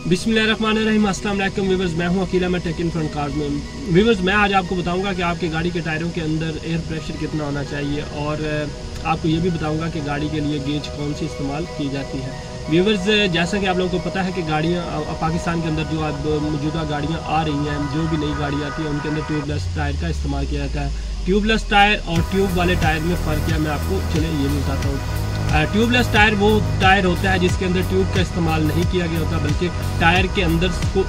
बिस्मिल्लाहिर्रहमानिर्रहीम, अस्सलाम वालेकुम व्यूअर्स, मैं हूं अकीला, मैं टेक इन फ्रंट कार्स में। व्यूअर्स, मैं आज आपको बताऊंगा कि आपकी गाड़ी के टायरों के अंदर एयर प्रेशर कितना होना चाहिए और आपको ये भी बताऊंगा कि गाड़ी के लिए गेज कौन सी इस्तेमाल की जाती है। व्यूअर्स, जैसा कि आप लोगों को पता है कि गाड़ियाँ पाकिस्तान के अंदर जो अब मौजूदा गाड़ियाँ आ रही हैं, जो भी नई गाड़ी आती है उनके अंदर ट्यूबलेस टायर का इस्तेमाल किया जाता है। ट्यूबलेस टायर और ट्यूब वाले टायर में फ़र्क है, मैं आपको चले ये भी बताता हूँ। ट्यूबलेस टायर वो टायर होता है जिसके अंदर ट्यूब का इस्तेमाल नहीं किया गया होता, बल्कि टायर के अंदर को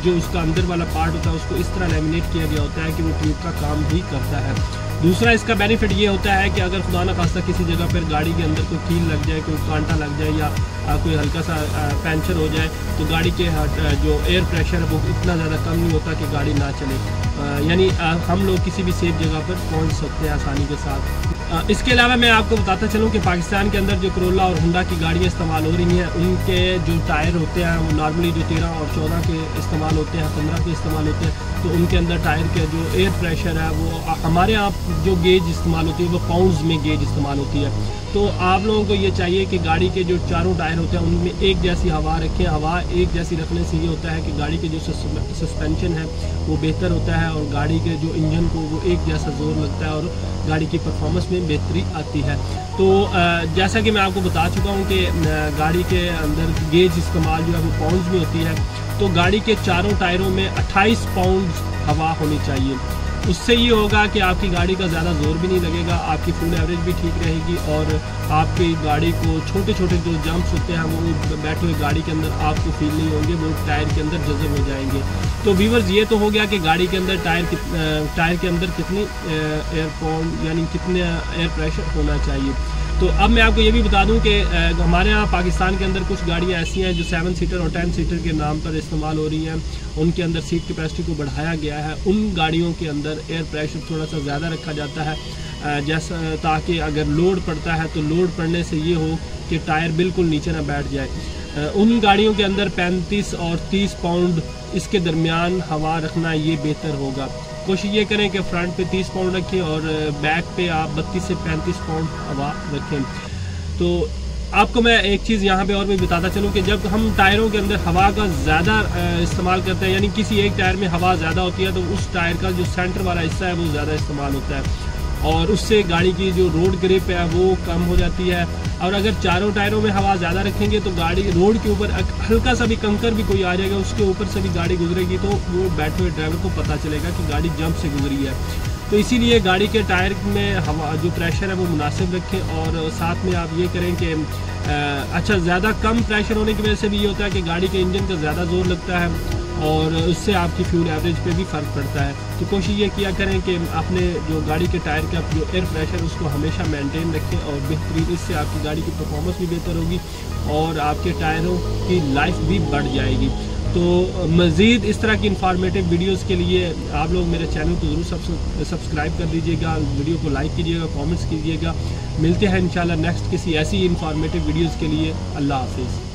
जो उसका अंदर वाला पार्ट होता है उसको इस तरह लैमिनेट किया गया होता है कि वो ट्यूब का काम भी करता है। दूसरा इसका बेनिफिट ये होता है कि अगर खुदा न खास्ता किसी जगह पर गाड़ी के अंदर कोई कील लग जाए, कोई कांटा लग जाए या कोई हल्का सा पंचर हो जाए तो गाड़ी के जो एयर प्रेशर है वो इतना ज़्यादा कम नहीं होता कि गाड़ी ना चले, यानी हम लोग किसी भी सेफ जगह पर पहुंच सकते हैं आसानी के साथ। इसके अलावा मैं आपको बताता चलूं कि पाकिस्तान के अंदर जो करोला और होंडा की गाड़ियाँ इस्तेमाल हो रही हैं उनके जो टायर होते हैं वो नॉर्मली जो 13 और 14 के इस्तेमाल होते हैं, 15 के इस्तेमाल होते हैं, तो उनके अंदर टायर के जो एयर प्रेशर है वो हमारे यहाँ जो गेज इस्तेमाल होती है वो पाउंड्स में गेज इस्तेमाल होती है। तो आप लोगों को ये चाहिए कि गाड़ी के जो चारों टायर होते हैं उनमें एक जैसी हवा रखें। हवा एक जैसी रखने से ये होता है कि गाड़ी के जो सस्पेंशन है वो बेहतर होता है और गाड़ी के जो इंजन को वो एक जैसा जोर लगता है और गाड़ी की परफॉर्मेंस में बेहतरी आती है। तो जैसा कि मैं आपको बता चुका हूँ कि गाड़ी के अंदर गेज इस्तेमाल जो है वो पाउंड्स में होती है, तो गाड़ी के चारों टायरों में 28 पाउंड हवा होनी चाहिए। उससे ये होगा कि आपकी गाड़ी का ज़्यादा जोर भी नहीं लगेगा, आपकी फुल एवरेज भी ठीक रहेगी और आपकी गाड़ी को छोटे छोटे जो जंप्स होते हैं वो बैठे हुए गाड़ी के अंदर आपको फील नहीं होंगे, वो टायर के अंदर जज़ब हो जाएंगे। तो व्यूअर्स, ये तो हो गया कि गाड़ी के अंदर टायर के अंदर कितनी एयर पाउंड यानी कितने एयर प्रेशर होना चाहिए। तो अब मैं आपको ये भी बता दूं कि हमारे यहाँ पाकिस्तान के अंदर कुछ गाड़ियाँ ऐसी हैं जो 7 सीटर और 10 सीटर के नाम पर इस्तेमाल हो रही हैं, उनके अंदर सीट कैपेसिटी को बढ़ाया गया है। उन गाड़ियों के अंदर एयर प्रेशर थोड़ा सा ज़्यादा रखा जाता है जैसा ताकि अगर लोड पड़ता है तो लोड पड़ने से ये हो कि टायर बिल्कुल नीचे ना बैठ जाए। उन गाड़ियों के अंदर 35 और 30 पाउंड इसके दरमियान हवा रखना ये बेहतर होगा। कोशिश ये करें कि फ्रंट पे 30 पाउंड रखें और बैक पे आप 32 से 35 पाउंड हवा रखें। तो आपको मैं एक चीज़ यहाँ पे और भी बताता चलूँ कि जब हम टायरों के अंदर हवा का ज़्यादा इस्तेमाल करते हैं, यानी किसी एक टायर में हवा ज़्यादा होती है तो उस टायर का जो सेंटर वाला हिस्सा है वो ज़्यादा इस्तेमाल होता है और उससे गाड़ी की जो रोड ग्रिप है वो कम हो जाती है। और अगर चारों टायरों में हवा ज़्यादा रखेंगे तो गाड़ी रोड के ऊपर हल्का सा भी कंकर भी कोई आ जाएगा, उसके ऊपर से भी गाड़ी गुजरेगी तो वो बैठे हुए ड्राइवर को पता चलेगा कि गाड़ी जंप से गुजरी है। तो इसीलिए गाड़ी के टायर में हवा जो प्रेशर है वो मुनासिब रखें और साथ में आप ये करें कि अच्छा ज़्यादा कम प्रेशर होने की वजह से भी ये होता है कि गाड़ी के इंजन का ज़्यादा जोर लगता है और उससे आपकी फ्यूल एवरेज पे भी फ़र्क पड़ता है। तो कोशिश ये किया करें कि अपने जो गाड़ी के टायर का जो एयर प्रेशर उसको हमेशा मेंटेन रखें और बेहतरीन, इससे आपकी गाड़ी की परफॉर्मेंस भी बेहतर होगी और आपके टायरों की लाइफ भी बढ़ जाएगी। तो मज़ीद इस तरह की इंफॉर्मेटिव वीडियोस के लिए आप लोग मेरे चैनल को ज़रूर सब्सक्राइब कर दीजिएगा, वीडियो को लाइक कीजिएगा, कमेंट्स कीजिएगा। मिलते हैं इंशाल्लाह नेक्स्ट किसी ऐसी इंफॉर्मेटिव वीडियोस के लिए। अल्लाह हाफिज़।